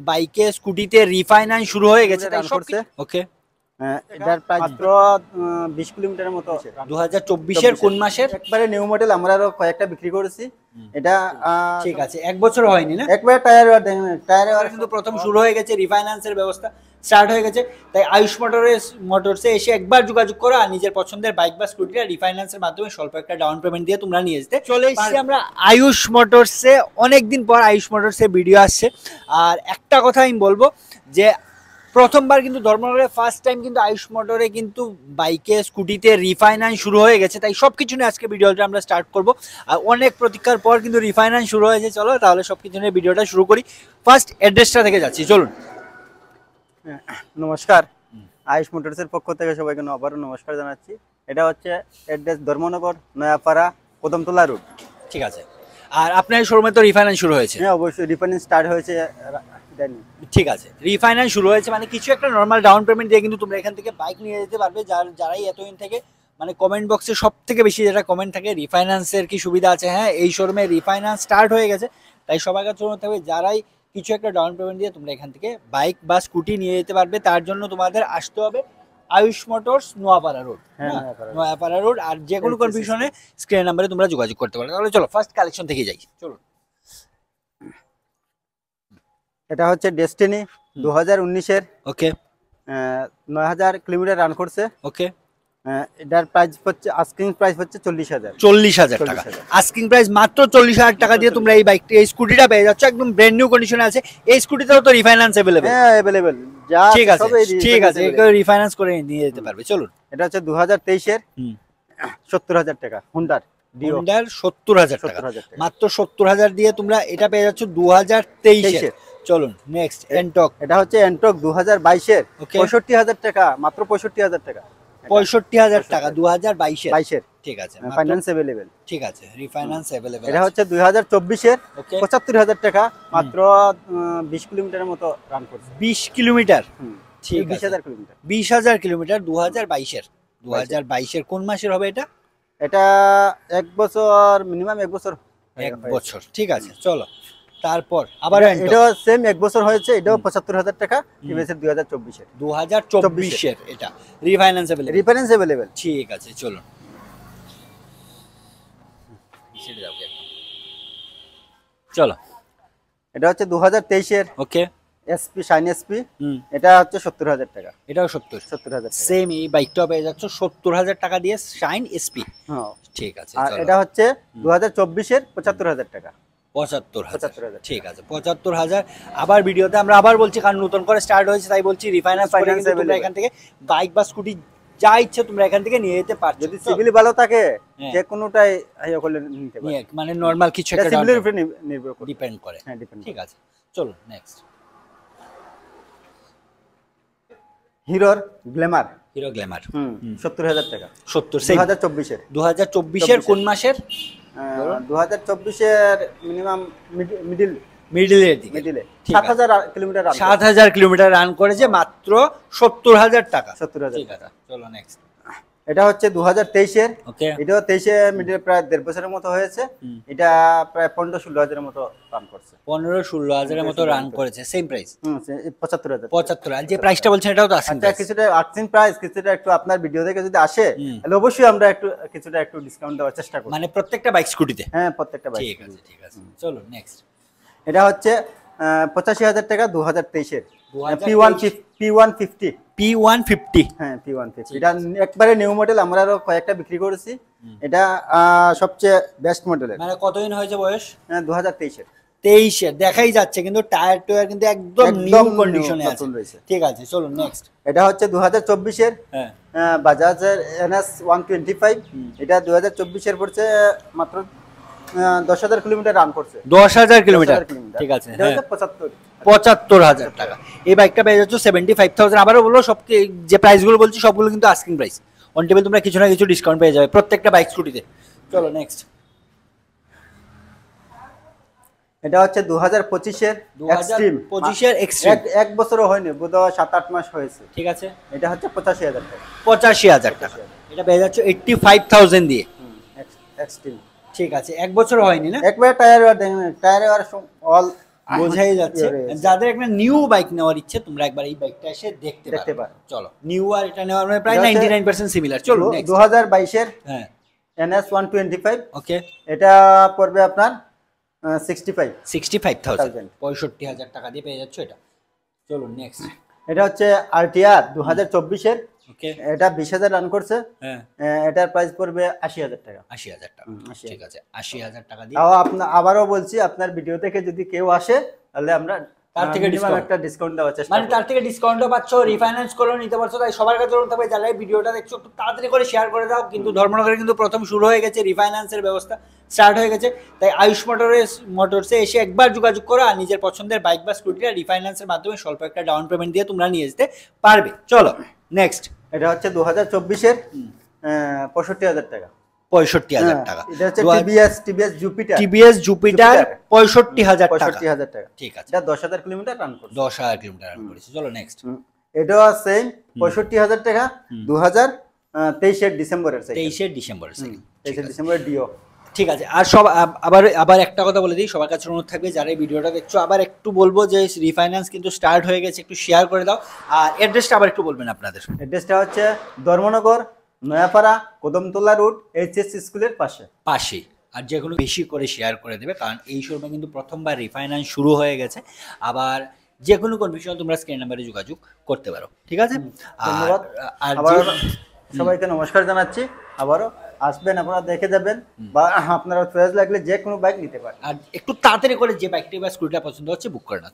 বাইকে স্কুটিতে রিফাইন্যান্স শুরু হয়ে গেছে তাই সব ওকে। এটার প্রাইস মাত্র 20 কিলোমিটারের মতো। 2024 এর কোন মাসের? একবারে নিউ মডেল, আমরা আরো কয়েকটা বিক্রি করেছি। এটা ঠিক আছে, এক বছর হয়নি না? একবারে টায়ার কিন্তু প্রথম শুরু হয়ে গেছে, রিফাইন্যান্সের ব্যবস্থা স্টার্ট হয়ে গেছে। তাই আয়ুষ মোটরসে এসে একবার যোগাযোগ করো আর নিজের পছন্দের বাইক বা স্কুটিটা রিফাইন্যান্সের মাধ্যমে স্বল্প একটা ডাউন পেমেন্ট দিয়ে তোমরা নিয়ে যেতে চলে এসেছি আমরা আয়ুষ মোটরসে। অনেকদিন পর আয়ুষ মোটরসে ভিডিও আসছে। আর একটা কথা আমি বলবো যে প্রথমবার কিন্তু ধর্মনগরে ফার্স্ট টাইম কিন্তু আয়ুষ মোটরে কিন্তু বাইকে স্কুটিতে রিফাইন্যান্স শুরু হয়ে গেছে। তাই সব কিছু নিয়ে আজকে ভিডিওটা আমরা স্টার্ট করব। আর অনেক প্রতীক্ষার পর কিন্তু রিফাইন্যান্স শুরু হয়েছে। চলো তাহলে সব কিছু নিয়ে ভিডিওটা শুরু করি। ফার্স্ট অ্যাড্রেসটা থেকে যাচ্ছি, চলুন। নমস্কার, আয়ুষ মোটরসের পক্ষ থেকে সবাইকে আবারও নমস্কার জানাচ্ছি। এটা হচ্ছে অ্যাড্রেস ধর্মনগর, নয়াপাড়া, কদমতলা রোড। ঠিক আছে। আর আপনার শোরুমে তো রিফাইন্যান্স শুরু হয়েছে? হ্যাঁ অবশ্যই, রিফাইন্যান্স স্টার্ট হয়েছে। ঠিক আছে, রিফাইন্যান্স শুরু হয়েছে মানে কিছু একটা নর্মাল ডাউন পেমেন্ট দিয়ে কিন্তু তোমরা এখান থেকে বাইক নিয়ে যেতে পারবে। যারাই এতদিন থেকে মানে কমেন্ট বক্সে সব থেকে বেশি যেটা কমেন্ট থাকে রিফাইন্যান্সের কি সুবিধা আছে। হ্যাঁ, এই শোরুমে রিফাইন্যান্স স্টার্ট হয়ে গেছে। তাই সবার কাছে মনে থাকবে যারাই কিছু একটা ডাউন পেমেন্ট দিয়ে তোমরা এখান থেকে বাইক বা স্কুটি নিয়ে যেতে পারবে। তার জন্য তোমাদের আসতে হবে Ayush motors, Noapara road. Noapara road. আর যে কোনো কনফিউশনে স্ক্রিন নাম্বারে তোমরা যোগাযোগ করতে পারো। তাহলে চলো ফার্স্ট কালেকশন থেকে যাই, চলো। এটা হচ্ছে ডেস্টিনি 2019 এর। ওকে। 9000 কিলোমিটার রান করছে। ওকে। এটার প্রাইস হচ্ছে আস্কিং প্রাইস হচ্ছে 40,000। 40,000 টাকা আস্কিং প্রাইস। মাত্র 40,000 টাকা দিয়ে তোমরা এই বাইকটি, এই স্কুটিটা পেয়ে যাচ্ছ। একদম ব্র্যান্ড নিউ কন্ডিশনে আছে। এই স্কুটিতেও তো রিফাইন্যান্স अवेलेबल। হ্যাঁ अवेलेबल। যা ঠিক আছে, ঠিক আছে, এগুলো রিফাইন্যান্স করে নিয়ে যেতে পারবে। চলুন। এটা হচ্ছে 2023 এর 70,000 টাকা হোন্ডার ডিও। হোন্ডার 70,000 টাকা। মাত্র 70,000 দিয়ে তোমরা এটা পেয়ে যাচ্ছ 2023 এর। চলুন নেক্সট, এন্টক। এটা হচ্ছে এন্টক 2022 এর 65,000 টাকা, মাত্র 65,000 টাকা। 65,000 টাকা 2022 এর। ঠিক আছে, ফাইন্যান্স अवेलेबल। ঠিক আছে, রিফাইন্যান্স अवेलेबल। এটা হচ্ছে 2024 এর 75,000 টাকা, মাত্র 20 কিলোমিটারের মতো রান করছে। 20 কিলোমিটার? ঠিক আছে, 20,000 কিলোমিটার। 20,000 কিলোমিটার 2022 এর। 2022 এর কোন মাসের হবে এটা? এটা এক বছর, মিনিমাম এক বছর। এক বছর, ঠিক আছে। চলো তারপর আবার এটা সেম এক বছর হয়েছে। এটাও 75,000 টাকা। টিভিএস 2024 এর। 2024 এর এটা রিফাইন্যান্স अवेलेबल। Refinance available. ঠিক আছে, চলুন। চলো। এটা হচ্ছে 2023 এর। ওকে। SP, shine SP. এটা হচ্ছে 70,000 টাকা। এটাও 70,000 টাকা। সেম এই বাইকটাও পেয়ে যাচ্ছ 70,000 টাকা দিয়ে, শাইন এসপি। হ্যাঁ ঠিক আছে। আর এটা হচ্ছে 2024 এর 75,000 টাকা। 75,000। ঠিক আছে, 75,000। আবার ভিডিওতে আমরা আবার বলছি, কারণ নতুন করে স্টার্ট হয়েছে তাই বলছি রিফাইন্যান্স তোমরা এখান থেকে বাইক বা স্কুটি যা ইচ্ছে তোমরা এখান থেকে নিয়ে যেতে পারছো। যদি সিভিল ভালো থাকে যে কোনোটাই হাইয়া করলে নিতে পারো। মানে নরমাল কিছু একটা সিভিলের উপরে নির্ভর করে, ডিপেন্ড করে। হ্যাঁ ডিপেন্ড। ঠিক আছে, চলো নেক্সট। হিরোর গ্ল্যামার। হিরো গ্ল্যামার 70,000 টাকা। 70 2024 এর। 2024 এর কোন মাসের? 2024 এর মিনিমাম মিডলের দিকে। 7,000 কিলোমিটার রান। 7,000 কিলোমিটার রান করেছে, মাত্র 70,000 টাকা। 70,000। ঠিক আছে, চলো নেক্সট। এটা হচ্ছে 2023 এর। ওকে। এটাও 23 এর মিডল, প্রায় 1.5 বছরের মতো হয়েছে। এটা প্রায় 15-16 হাজারের মতো রান করছে। 15-16 হাজারের মতো রান করেছে। Same price 75,000। 75। আর যে প্রাইসটা বলছেন এটাও তো আছে? আচ্ছা, কিছুটা আর্থিং প্রাইস, কিছুটা একটু আপনার ভিডিও দেখে যদি আসে তাহলে অবশ্যই আমরা কিছুটা একটু ডিসকাউন্ট দেওয়ার চেষ্টা করব। মানে প্রত্যেকটা বাইক স্কুটিতে? হ্যাঁ প্রত্যেকটা বাইক। ঠিক আছে, ঠিক আছে, চলো নেক্সট। এটা হচ্ছে 85,000 টাকা 2023 এর P150। P150। হ্যাঁ P150। এটা একবারে নিউ মডেল, আমরা আরো কয়েকটা বিক্রি করেছি। এটা সবচেয়ে বেস্ট মডেলের। মানে কতদিন হয়েছে বয়স? 2023 এর। 23 এর দেখাই যাচ্ছে, কিন্তু টায়ার টয়ার কিন্তু একদম নিউ কন্ডিশনে আছে। ঠিক আছে, চলো নেক্সট। এটা হচ্ছে 2024 এর বাজাজের NS 125। এটা 2024 এর পড়ছে, মাত্র 10,000 কিলোমিটার রান করছে। 10,000 কিলোমিটার। ঠিক আছে, এটা হচ্ছে 75,000 টাকা। এই বাইকটা পেয়ে যাচ্ছ 75,000। আবারও বলো, সব যে প্রাইসগুলো বলছি সবগুলো কিন্তু আস্কিং প্রাইস। অন টেবিল তোমরা কিছু না কিছু ডিসকাউন্ট পেয়ে যাবে প্রত্যেকটা বাইক স্কুটিতে। চলো নেক্সট। এটা হচ্ছে 2025 এর এক্সট্রিম। 2025 এর এক্সট্রিম এক বছরও হয়নি, বোধহয় 7-8 মাস হয়েছে। ঠিক আছে। এটা হচ্ছে 85,000 টাকা। 85,000 টাকা। এটা পেয়ে যাচ্ছ 85,000 দিয়ে এক্সট্রিম। ঠিক আছে, এক বছর হয়নি না? একবার টায়ার অল বোঝাই যাচ্ছে। যাদের একটা নিউ বাইক নেওয়ার ইচ্ছে তোমরা একবার এই বাইকটা এসে দেখতে পারো। চলো নিউ আর এটা নেওয়ার মানে প্রায় 99% সিমিলার। চলো 2022 এর হ্যাঁ NS 125 ওকে এটা পড়বে আপনার 65,000 65,000 টাকা দিয়ে পেয়ে যাচ্ছ এটা। চলো নেক্সট এটা হচ্ছে RTR 2024 এর ওকে এটা 20,000 রান করছে। হ্যাঁ এটার প্রাইস পড়বে 80,000 টাকা। 80,000 টাকা ঠিক আছে 80,000 টাকা দিয়ে। আবারও বলছি আপনার ভিডিও থেকে যদি কেউ আসে তাহলে আমরা তার থেকে একটা ডিসকাউন্ট দেওয়ার চেষ্টা মানে তার থেকে ডিসকাউন্টও পাচ্ছ, রিফাইন্যান্স করেও নিতে পারছো। তাই সবার কাছে অনুরোধ থাকবে যারা এই ভিডিওটা দেখছো একটু তাড়াতাড়ি করে শেয়ার করে দাও। কিন্তু ধর্মনগরে কিন্তু প্রথম শুরু হয়ে গেছে, রিফাইন্যান্সের ব্যবস্থা স্টার্ট হয়ে গেছে। তাই আয়ুষ মোটরসে এসে একবার যোগাযোগ করো আর নিজের পছন্দের বাইক বা স্কুটিটা রিফাইন্যান্সের মাধ্যমে স্বল্প একটা ডাউন পেমেন্ট দিয়ে তোমরা নিয়ে যেতে পারবে। চলো নেক্সট এটা হচ্ছে 2024 এর 65,000 টাকা। 65,000 টাকা। এটা হচ্ছে টিভিএস জুপিটার 65,000 টাকা। 65,000 টাকা ঠিক আছে। এটা 10,000 কিলোমিটার রান করছে। 10,000 কিলোমিটার রান করেছে। চলো নেক্সট এটাও সেম 65,000 টাকা 2023 এর ডিসেম্বরের 23 ডিসেম্বরের 23 ডিসেম্বরের ডিও। ঠিক আছে। আর আবার একটা কথা বলে দিই, সবার কাছে অনুরোধ থাকবে যারা এই ভিডিওটা দেখছো আবার একটু বলবো যে রিফাইন্যান্স কিন্তু স্টার্ট হয়ে গেছে, একটু শেয়ার করে দাও। আর অ্যাড্রেসটা আবার একটু বলবেন আপনাদের। অ্যাড্রেসটা হচ্ছে ধর্মনগর নয়াপাড়া কদমতলা রোড এইচএস স্কুলের পাশেই। আর যে কোনো বেশি করে শেয়ার করে দেবে, কারণ এই শোরুমে কিন্তু প্রথমবার রিফাইন্যান্স শুরু হয়ে গেছে। আবার যে কোনো কনফিউশন তোমরা স্ক্রিন নাম্বারে যোগাযোগ করতে পারো। ঠিক আছে, ধন্যবাদ। আর সবাইকে নমস্কার জানাচ্ছি। আবারও আসবেন, আপনারা দেখে যাবেন বা আপনারা চয়েস লাগলে যে কোনো বাইক নিতে পারেন। আর একটু তাড়াতাড়ি করে যে বাইকটি বা স্কুটিটা পছন্দ হচ্ছে বুক করে নাও।